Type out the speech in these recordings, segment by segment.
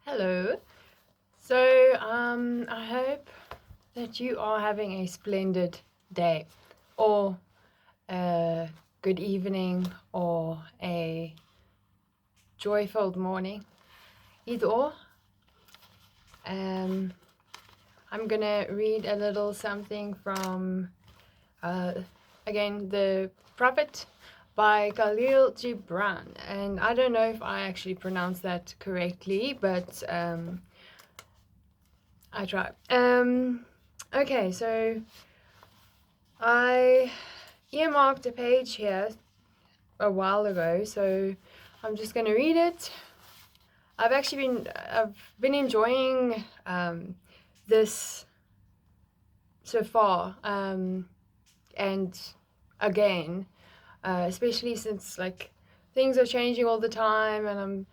Hello. I hope that you are having a splendid day, or a good evening, or a joyful morning, either or. Um, I'm gonna read a little something from, uh, again, The Prophet by Khalil Gibran. And I don't know if I actually pronounced that correctly, but I try. Okay, so I earmarked a page here a while ago, so I'm just going to read it. I've been enjoying this so far, and again, especially since like things are changing all the time, and I'm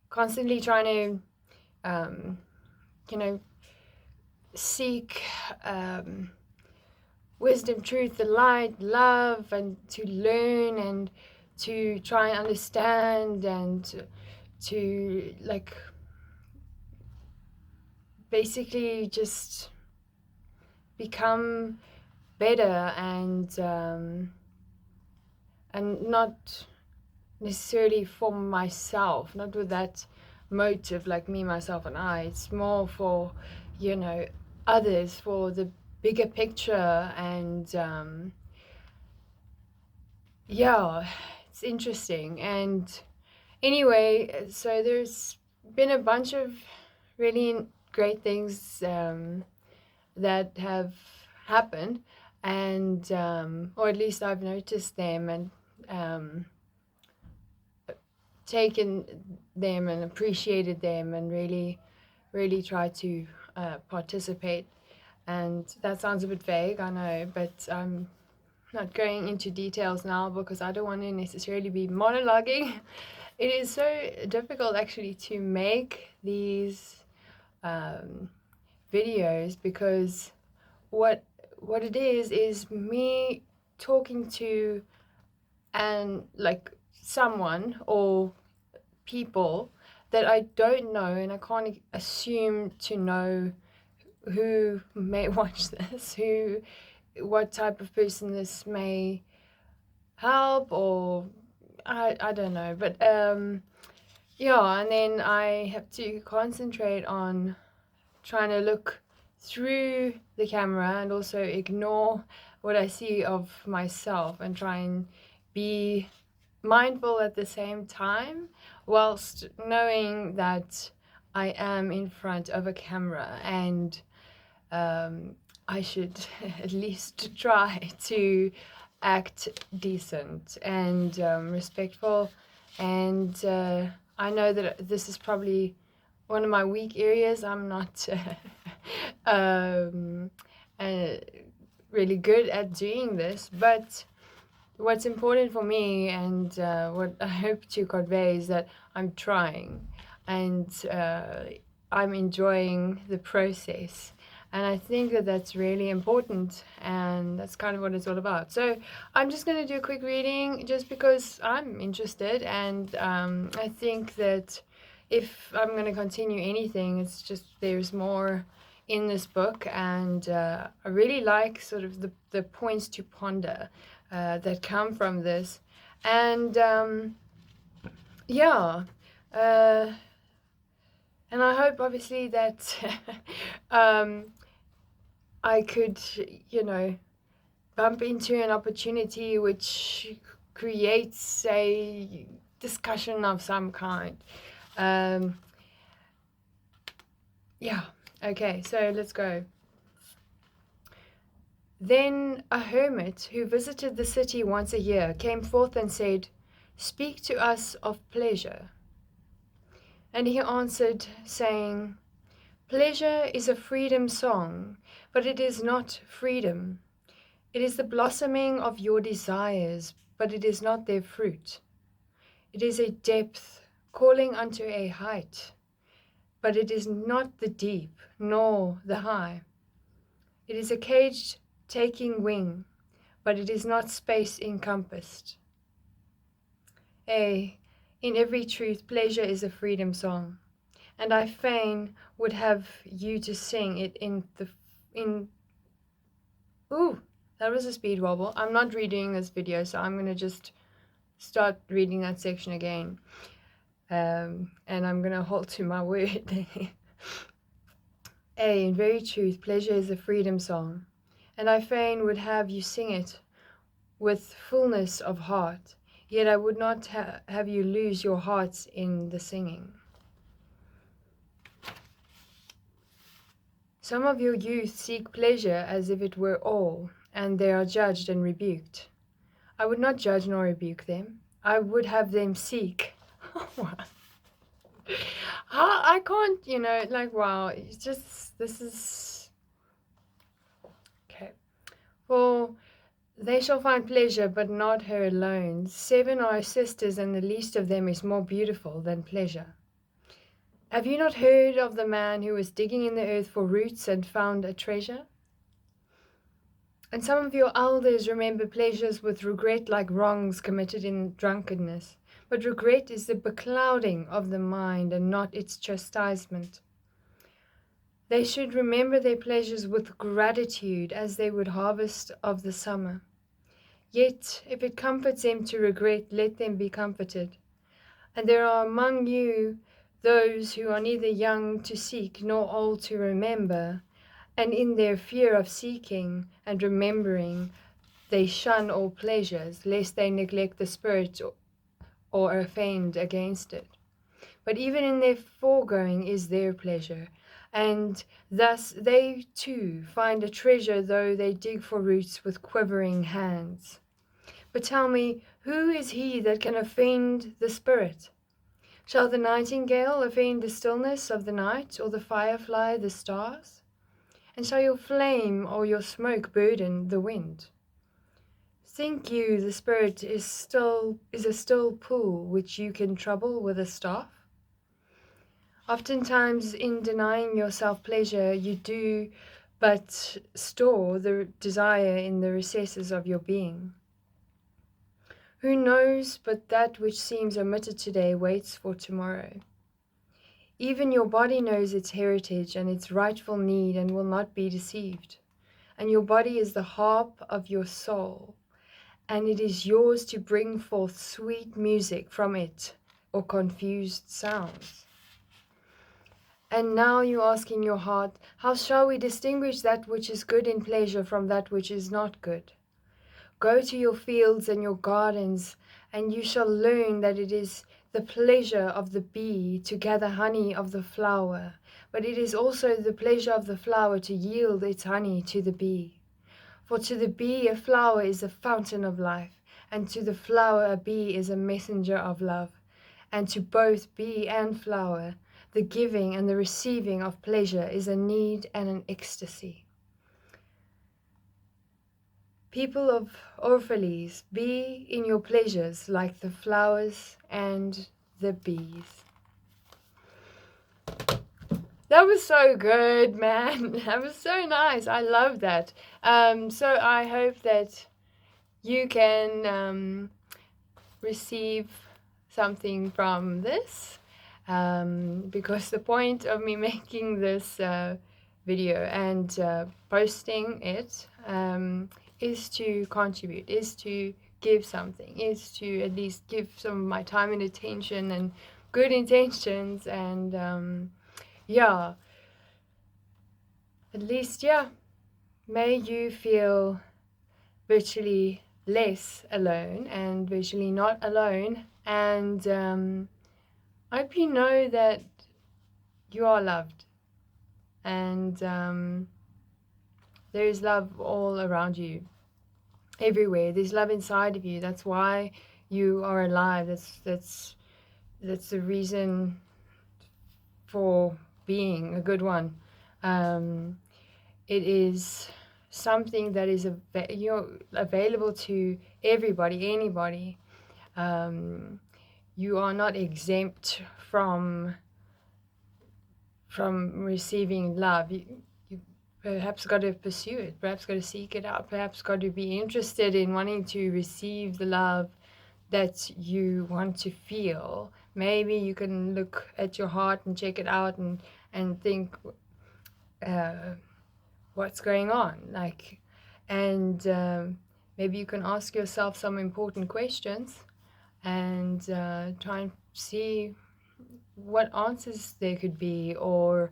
constantly trying to, you know, seek wisdom, truth, the light, love, and to learn and to try and understand and to like basically just become better and not necessarily for myself, not with that motive like me, myself, and I. It's more for, others, for the bigger picture. And yeah, it's interesting. And anyway, so there's been a bunch of really great things that have happened, and or at least I've noticed them and taken them and appreciated them and really tried to participate. And that sounds a bit vague, I know, but I'm not going into details now because I don't want to necessarily be monologuing. It is so difficult actually to make these videos because what it is me talking to and like someone or people that I don't know, and I can't assume to know who may watch this, what type of person this may help, or I don't know. But yeah, and then I have to concentrate on trying to look through the camera and also ignore what I see of myself and try and be mindful at the same time, whilst knowing that I am in front of a camera, and I should at least try to act decent and respectful. And I know that this is probably one of my weak areas. I'm not uh, really good at doing this, but what's important for me and what I hope to convey is that I'm trying, and I'm enjoying the process. And I think that that's really important, and that's kind of what it's all about. So I'm just going to do a quick reading just because I'm interested, and I think that if I'm going to continue anything, it's just there's more in this book, and I really like sort of the points to ponder that come from this. And yeah, uh, and I hope obviously that um, I could, bump into an opportunity which creates a discussion of some kind. Um, yeah, okay, so let's go. Then a hermit who visited the city once a year came forth and said, "Speak to us of pleasure." And he answered, saying, "Pleasure is a freedom song, but it is not freedom. It is the blossoming of your desires, but it is not their fruit. It is a depth calling unto a height, but it is not the deep, nor the high. It is a cage taking wing, but it is not space encompassed. In every truth, pleasure is a freedom song. and I fain would have you to sing it in ooh, that was a speed wobble. I'm not redoing this video, so I'm gonna just start reading that section again. And I'm gonna hold to my word. In very truth, pleasure is a freedom song, and I fain would have you sing it with fullness of heart, yet I would not have you lose your hearts in the singing. Some of your youth seek pleasure as if it were all, and they are judged and rebuked. I would not judge nor rebuke them. I would have them seek. I can't, like, wow, it's just, this is, okay. For they shall find pleasure, but not her alone. 7 are sisters, and the least of them is more beautiful than pleasure. Have you not heard of the man who was digging in the earth for roots and found a treasure? And some of your elders remember pleasures with regret, like wrongs committed in drunkenness. But regret is the beclouding of the mind and not its chastisement. They should remember their pleasures with gratitude as they would harvest of the summer. Yet, if it comforts them to regret, let them be comforted. And there are among you those who are neither young to seek nor old to remember, and in their fear of seeking and remembering, they shun all pleasures, lest they neglect the spirit or offend against it. But even in their foregoing is their pleasure, and thus they too find a treasure, though they dig for roots with quivering hands. But tell me, who is he that can offend the spirit? Shall the nightingale offend the stillness of the night, or the firefly the stars? And shall your flame or your smoke burden the wind? Think you the spirit is a still pool which you can trouble with a staff? Oftentimes in denying yourself pleasure, you do but store the desire in the recesses of your being. Who knows but that which seems omitted today waits for tomorrow? Even your body knows its heritage and its rightful need and will not be deceived. And your body is the harp of your soul, and it is yours to bring forth sweet music from it or confused sounds. And now you ask in your heart, how shall we distinguish that which is good in pleasure from that which is not good? Go to your fields and your gardens, and you shall learn that it is the pleasure of the bee to gather honey of the flower, but it is also the pleasure of the flower to yield its honey to the bee. For to the bee a flower is a fountain of life, and to the flower a bee is a messenger of love. And to both bee and flower, the giving and the receiving of pleasure is a need and an ecstasy. People of Orphalese, be in your pleasures like the flowers and the bees. That was so good, man. That was so nice. I love that. So I hope that you can receive something from this, because the point of me making this video and posting it is to contribute, is to give something, is to at least give some of my time and attention and good intentions, and yeah, at least, yeah, may you feel virtually less alone and virtually not alone, and I hope you know that you are loved, and there is love all around you, everywhere. There's love inside of you. That's why you are alive. That's the reason for being a good one. It is something that is available to everybody, anybody. You are not exempt from receiving love. You perhaps got to pursue it, perhaps got to seek it out, perhaps got to be interested in wanting to receive the love that you want to feel, maybe you can look at your heart and check it out and think, what's going on, like, and maybe you can ask yourself some important questions and try and see what answers there could be, or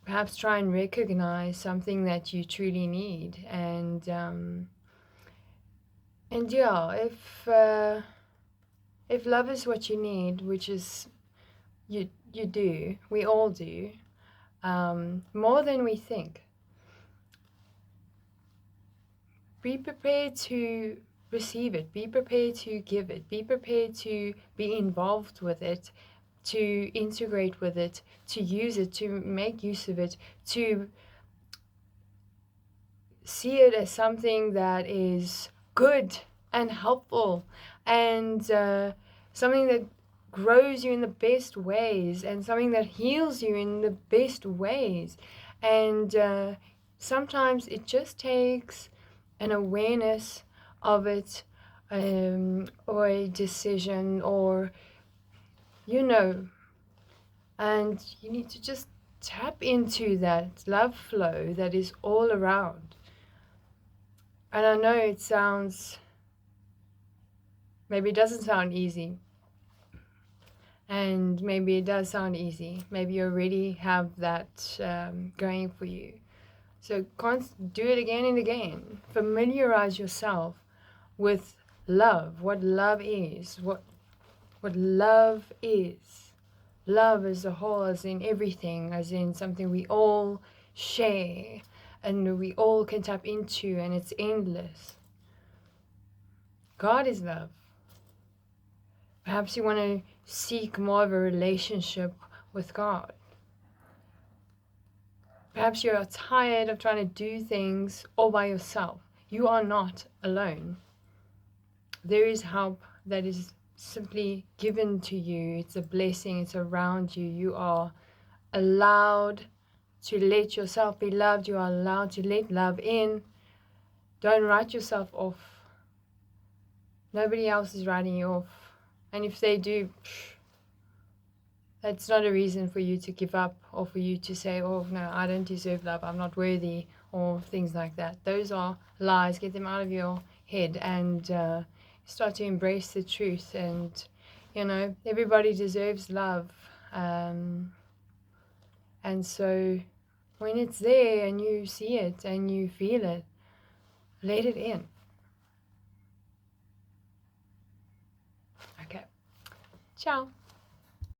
perhaps try and recognize something that you truly need. And yeah, if love is what you need, which is you do, we all do, more than we think, be prepared to receive it, be prepared to give it, be prepared to be involved with it, to integrate with it, to use it, to make use of it, to see it as something that is good and helpful, and something that grows you in the best ways, and something that heals you in the best ways. And sometimes it just takes an awareness of it, or a decision, or and you need to just tap into that love flow that is all around. And I know it sounds, maybe it doesn't sound easy, and maybe it does sound easy. Maybe you already have that going for you. So do it again and again. Familiarize yourself with love, what love is, what love is. Love as a whole, as in everything, as in something we all share and we all can tap into, and it's endless. God is love. Perhaps you want to seek more of a relationship with God. Perhaps you are tired of trying to do things all by yourself. You are not alone. There is help that is simply given to you. It's a blessing. It's around you. You are allowed to let yourself be loved. You are allowed to let love in. Don't write yourself off. Nobody else is writing you off. And if they do, that's not a reason for you to give up, or for you to say, oh, no, I don't deserve love, I'm not worthy, or things like that. Those are lies. Get them out of your head and start to embrace the truth. And, everybody deserves love. And so when it's there and you see it and you feel it, let it in. Okay. Ciao.